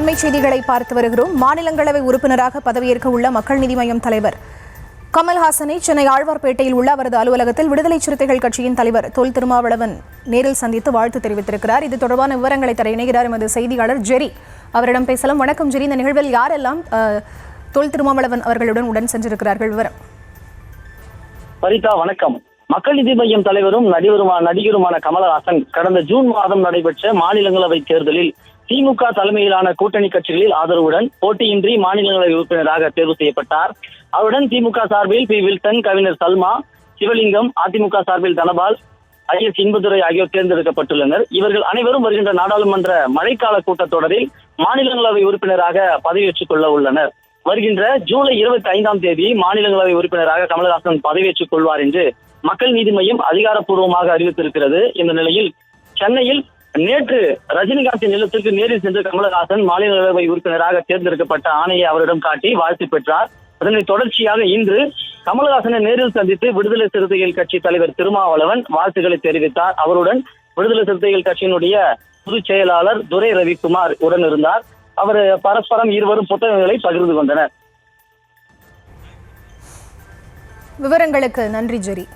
அண்மை செய்திகளை பார்த்து வருகிறோம். மாநிலங்களவை உறுப்பினராக பதவியேற்க உள்ள மக்கள் நீதி மய்யம் தலைவர் கமல்ஹாசனை சென்னை ஆழ்வார்பேட்டையில் உள்ள அவரது அலுவலகத்தில் விடுதலை சிறுத்தைகள் கட்சியின் தலைவர் தொல் திருமாவளவன் நேரில் சந்தித்து வாழ்த்து தெரிவித்திருக்கிறார். இது தொடர்பான விவரங்களை தர இணைகிறார் எமது செய்தியாளர் ஜெரி. அவரிடம் பேசலாம். வணக்கம் ஜெரி. இந்த நிகழ்வில் யாரெல்லாம் தொல் திருமாவளவன் அவர்களுடன் உடன் சென்றிருக்கிறார்கள்? விவரம். பரிதா, வணக்கம். மக்கள் நீதி மய்யம் தலைவரும் நடிகருமான கமலஹாசன் கடந்த ஜூன் மாதம் நடைபெற்ற மாநிலங்களவை தேர்தலில் திமுக தலைமையிலான கூட்டணி கட்சிகளில் ஆதரவுடன் போட்டியின்றி மாநிலங்களவை உறுப்பினராக தேர்வு செய்யப்பட்டார். அவருடன் திமுக சார்பில் பி வில்சன், கவிஞர் சல்மா, சிவலிங்கம், அதிமுக சார்பில் தனபால், ஐஎஸ் இன்பதுரை ஆகியோர் தேர்ந்தெடுக்கப்பட்டுள்ளனர். இவர்கள் அனைவரும் வருகின்ற நாடாளுமன்ற மழைக்கால கூட்டத்தொடரில் மாநிலங்களவை உறுப்பினராக பதவியேற்றுக் கொள்ள உள்ளனர். வருகின்ற ஜூலை 25ஆம் தேதி மாநிலங்களவை உறுப்பினராக கமலஹாசன் பதவியேற்றுக் கொள்வார் என்று மக்கள் நீதி மய்யம் அதிகாரப்பூர்வமாக அறிவித்திருக்கிறது. இந்த நிலையில் சென்னையில் நேற்று ரஜினிகாந்தின் இல்லத்திற்கு நேரில் சென்று கமலஹாசன் மாநிலங்களவை உறுப்பினராக தேர்ந்தெடுக்கப்பட்ட ஆணையை அவரிடம் காட்டி வாழ்த்து பெற்றார். அதனை தொடர்ச்சியாக இன்று கமலஹாசனை நேரில் சந்தித்து விடுதலை சிறுத்தைகள் கட்சி தலைவர் திருமாவளவன் வாழ்த்துக்களை தெரிவித்தார். அவருடன் விடுதலை சிறுத்தைகள் கட்சியினுடைய பொதுச் செயலாளர் துரை ரவிக்குமார் உடன் இருந்தார். அவர் பரஸ்பரம் இருவரும் புத்தகங்களை பகிர்ந்து கொண்டனர். விவரங்களுக்கு நன்றி ஜெரி.